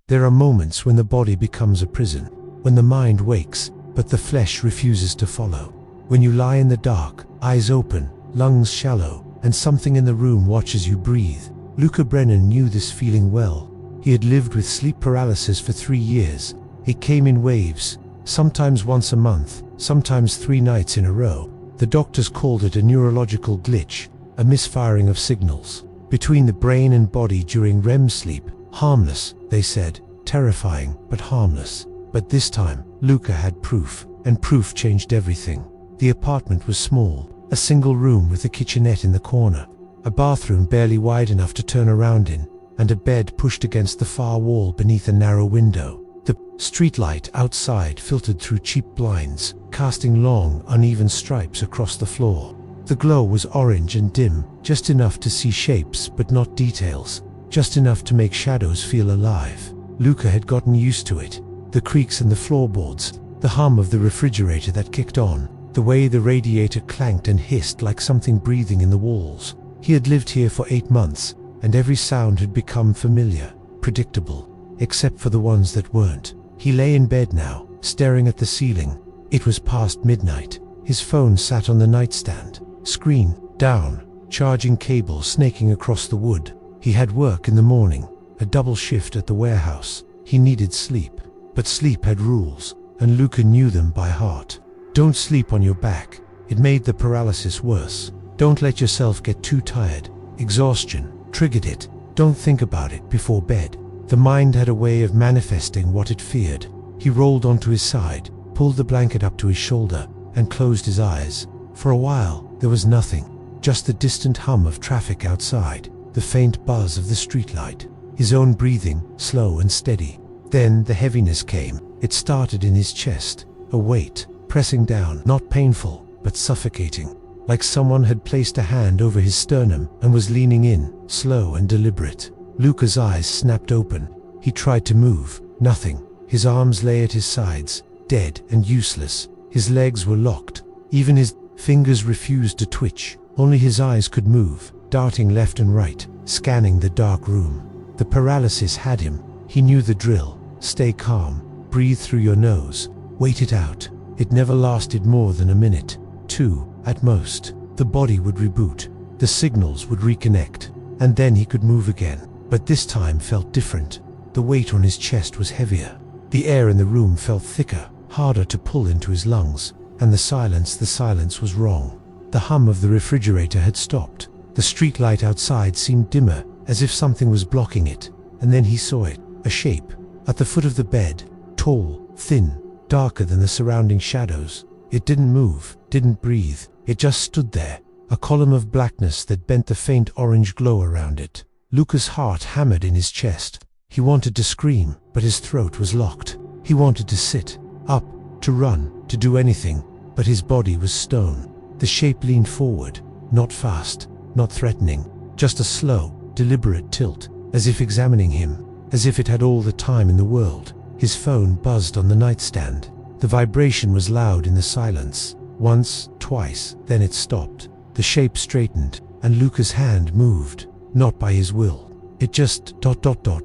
There are moments when the body becomes a prison, when the mind wakes, but the flesh refuses to follow. When you lie in the dark, eyes open, lungs shallow, and something in the room watches you breathe. Luca Brennan knew this feeling well. He had lived with sleep paralysis for 3 years. It came in waves, sometimes once a month, sometimes 3 nights in a row. The doctors called it a neurological glitch, a misfiring of signals between the brain and body during REM sleep. Harmless, they said, terrifying, but harmless. But this time, Luca had proof, and proof changed everything. The apartment was small, a single room with a kitchenette in the corner, a bathroom barely wide enough to turn around in, and a bed pushed against the far wall beneath a narrow window. The streetlight outside filtered through cheap blinds, casting long, uneven stripes across the floor. The glow was orange and dim, just enough to see shapes but not details, just enough to make shadows feel alive. Luca had gotten used to it. The creaks in the floorboards, the hum of the refrigerator that kicked on, the way the radiator clanked and hissed like something breathing in the walls. He had lived here for 8 months, and every sound had become familiar, predictable, except for the ones that weren't. He lay in bed now, staring at the ceiling. It was past midnight. His phone sat on the nightstand, screen down, charging cable snaking across the wood. He had work in the morning, a double shift at the warehouse. He needed sleep, but sleep had rules, and Luca knew them by heart. Don't sleep on your back. It made the paralysis worse. Don't let yourself get too tired. Exhaustion triggered it. Don't think about it before bed. The mind had a way of manifesting what it feared. He rolled onto his side, pulled the blanket up to his shoulder, and closed his eyes. For a while, there was nothing, just the distant hum of traffic outside, the faint buzz of the streetlight, his own breathing, slow and steady. Then the heaviness came. It started in his chest, a weight, pressing down, not painful, but suffocating, like someone had placed a hand over his sternum and was leaning in, slow and deliberate. Luca's eyes snapped open. He tried to move. Nothing. His arms lay at his sides, dead and useless. His legs were locked. Even his fingers refused to twitch. Only his eyes could move, darting left and right, scanning the dark room. The paralysis had him. He knew the drill. Stay calm. Breathe through your nose. Wait it out. It never lasted more than a minute. 2, at most. The body would reboot. The signals would reconnect. And then he could move again. But this time felt different. The weight on his chest was heavier. The air in the room felt thicker, harder to pull into his lungs. And the silence was wrong. The hum of the refrigerator had stopped. The streetlight outside seemed dimmer, as if something was blocking it. And then he saw it, a shape, at the foot of the bed, tall, thin, darker than the surrounding shadows. It didn't move, didn't breathe. It just stood there, a column of blackness that bent the faint orange glow around it. Luca's heart hammered in his chest. He wanted to scream, but his throat was locked. He wanted to sit up, to run, to do anything, but his body was stone. The shape leaned forward, not fast, not threatening, just a slow, deliberate tilt, as if examining him, as if it had all the time in the world. His phone buzzed on the nightstand. The vibration was loud in the silence. Once, twice, then it stopped. The shape straightened, and Luca's hand moved, not by his will. It just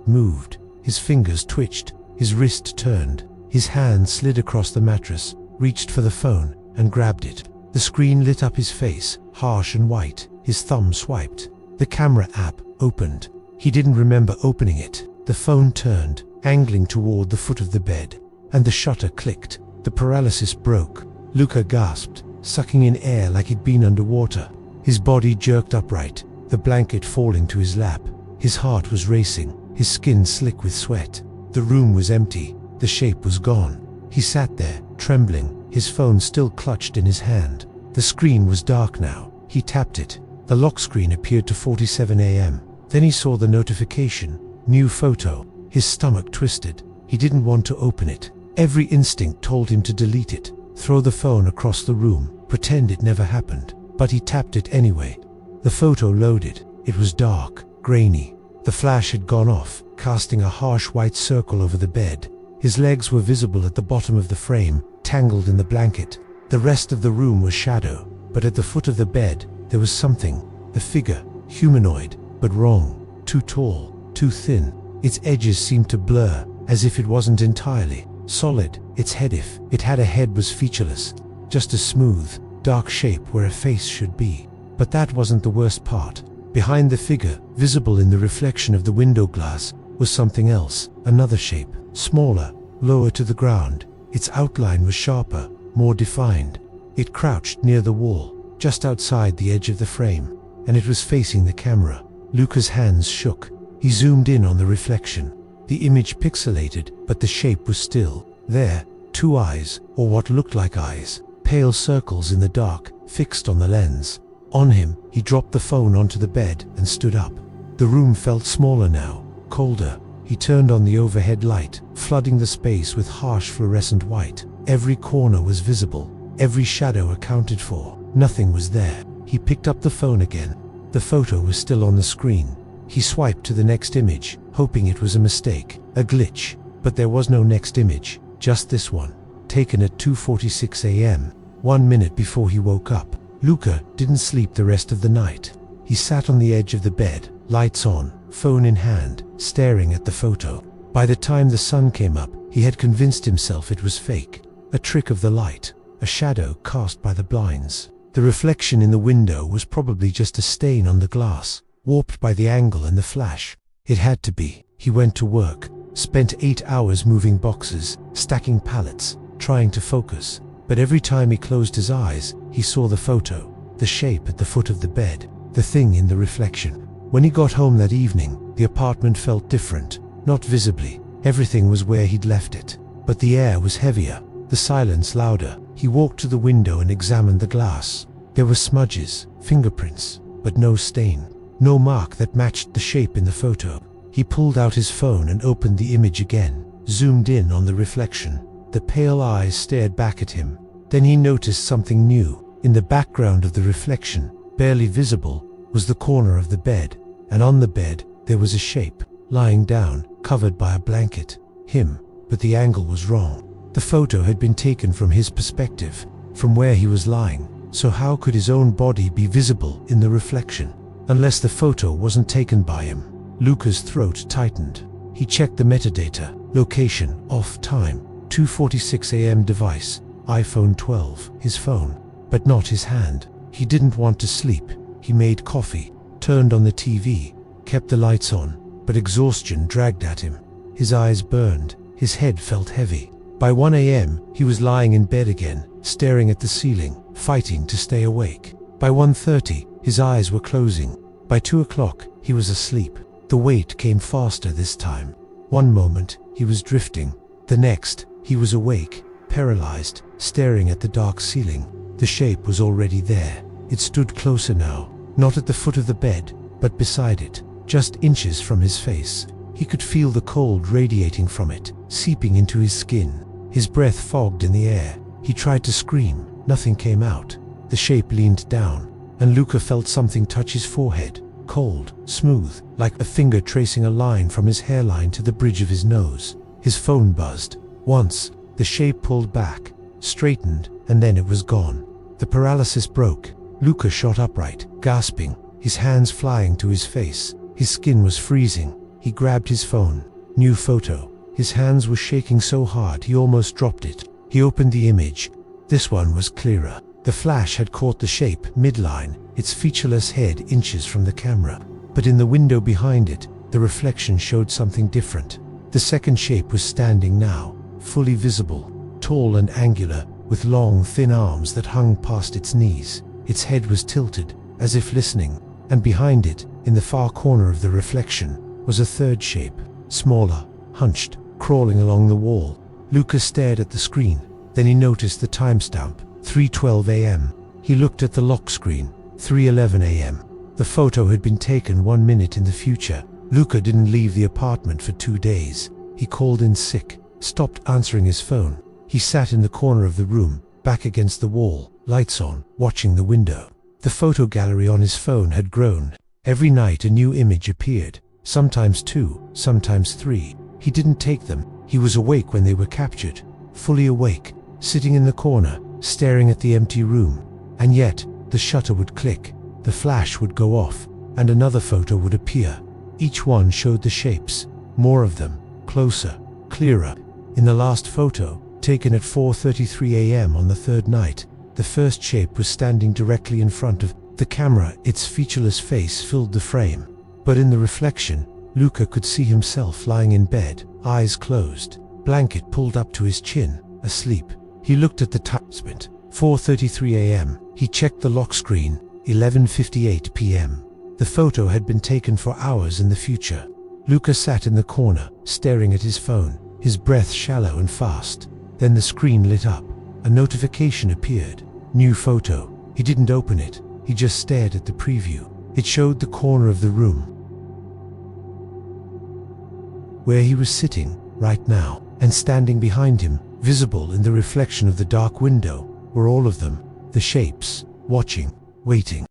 moved. His fingers twitched, his wrist turned. His hand slid across the mattress, reached for the phone, and grabbed it. The screen lit up his face, harsh and white. His thumb swiped. The camera app opened. He didn't remember opening it. The phone turned, angling toward the foot of the bed, and the shutter clicked. The paralysis broke. Luca gasped, sucking in air like he'd been underwater. His body jerked upright, the blanket falling to his lap. His heart was racing, his skin slick with sweat. The room was empty. The shape was gone. He sat there, trembling, his phone still clutched in his hand. The screen was dark now. He tapped it. The lock screen appeared to 47 a.m. Then he saw the notification. New photo. His stomach twisted. He didn't want to open it. Every instinct told him to delete it, throw the phone across the room, pretend it never happened. But he tapped it anyway. The photo loaded. It was dark, grainy. The flash had gone off, casting a harsh white circle over the bed. His legs were visible at the bottom of the frame, tangled in the blanket. The rest of the room was shadow, but at the foot of the bed, there was something. A figure, humanoid, but wrong. Too tall, too thin. Its edges seemed to blur, as if it wasn't entirely solid. Its head, if it had a head, was featureless, just a smooth, dark shape where a face should be. But that wasn't the worst part. Behind the figure, visible in the reflection of the window glass, was something else, another shape, smaller, lower to the ground. Its outline was sharper, more defined. It crouched near the wall, just outside the edge of the frame, and it was facing the camera. Luca's hands shook. He zoomed in on the reflection. The image pixelated, but the shape was still there. Two eyes, or what looked like eyes, pale circles in the dark, fixed on the lens. On him, he dropped the phone onto the bed and stood up. The room felt smaller now, colder. He turned on the overhead light, flooding the space with harsh fluorescent white. Every corner was visible, every shadow accounted for. Nothing was there. He picked up the phone again. The photo was still on the screen. He swiped to the next image, hoping it was a mistake, a glitch. But there was no next image, just this one, taken at 2:46 a.m., 1 minute before he woke up. Luca didn't sleep the rest of the night. He sat on the edge of the bed, lights on, phone in hand, staring at the photo. By the time the sun came up, he had convinced himself it was fake, a trick of the light, a shadow cast by the blinds. The reflection in the window was probably just a stain on the glass, warped by the angle and the flash. It had to be. He went to work, spent 8 hours moving boxes, stacking pallets, trying to focus. But every time he closed his eyes, he saw the photo, the shape at the foot of the bed, the thing in the reflection. When he got home that evening, the apartment felt different, not visibly. Everything was where he'd left it. But the air was heavier, the silence louder. He walked to the window and examined the glass. There were smudges, fingerprints, but no stain, no mark that matched the shape in the photo. He pulled out his phone and opened the image again, zoomed in on the reflection. The pale eyes stared back at him. Then he noticed something new. In the background of the reflection, barely visible, was the corner of the bed, and on the bed there was a shape, lying down, covered by a blanket. Him, but the angle was wrong. The photo had been taken from his perspective, from where he was lying, so how could his own body be visible in the reflection? Unless the photo wasn't taken by him. Luca's throat tightened. He checked the metadata, location, off time, 2:46 a.m. device, iPhone 12, his phone, but not his hand. He didn't want to sleep. He made coffee, turned on the TV, kept the lights on, but exhaustion dragged at him. His eyes burned, his head felt heavy. By 1 a.m., he was lying in bed again, staring at the ceiling, fighting to stay awake. By 1:30, his eyes were closing. By 2 o'clock, he was asleep. The weight came faster this time. One moment, he was drifting. The next, he was awake, paralyzed, staring at the dark ceiling. The shape was already there. It stood closer now, not at the foot of the bed, but beside it, just inches from his face. He could feel the cold radiating from it, seeping into his skin. His breath fogged in the air. He tried to scream. Nothing came out. The shape leaned down, and Luca felt something touch his forehead, cold, smooth, like a finger tracing a line from his hairline to the bridge of his nose. His phone buzzed. Once, the shape pulled back, straightened, and then it was gone. The paralysis broke. Luca shot upright, gasping, his hands flying to his face. His skin was freezing. He grabbed his phone. New photo. His hands were shaking so hard he almost dropped it. He opened the image. This one was clearer. The flash had caught the shape midline, its featureless head inches from the camera. But in the window behind it, the reflection showed something different. The second shape was standing now, fully visible, tall and angular, with long, thin arms that hung past its knees. Its head was tilted, as if listening, and behind it, in the far corner of the reflection, was a third shape, smaller, hunched, crawling along the wall. Luca stared at the screen. Then he noticed the timestamp, 3:12 a.m. He looked at the lock screen, 3:11 a.m. The photo had been taken 1 minute in the future. Luca didn't leave the apartment for 2 days. He called in sick, stopped answering his phone. He sat in the corner of the room, back against the wall, lights on, watching the window. The photo gallery on his phone had grown. Every night a new image appeared, sometimes 2, sometimes 3. He didn't take them. He was awake when they were captured, fully awake, sitting in the corner, staring at the empty room. And yet, the shutter would click, the flash would go off, and another photo would appear. Each one showed the shapes, more of them, closer, clearer. In the last photo, taken at 4:33 a.m. on the third night, the first shape was standing directly in front of the camera. Its featureless face filled the frame. But in the reflection, Luca could see himself lying in bed, eyes closed, blanket pulled up to his chin, asleep. He looked at the time, 4:33 a.m. He checked the lock screen, 11:58 p.m. The photo had been taken for hours in the future. Luca sat in the corner, staring at his phone, his breath shallow and fast. Then the screen lit up. A notification appeared. New photo. He didn't open it. He just stared at the preview. It showed the corner of the room where he was sitting right now, and standing behind him, visible in the reflection of the dark window, were all of them, the shapes, watching, waiting.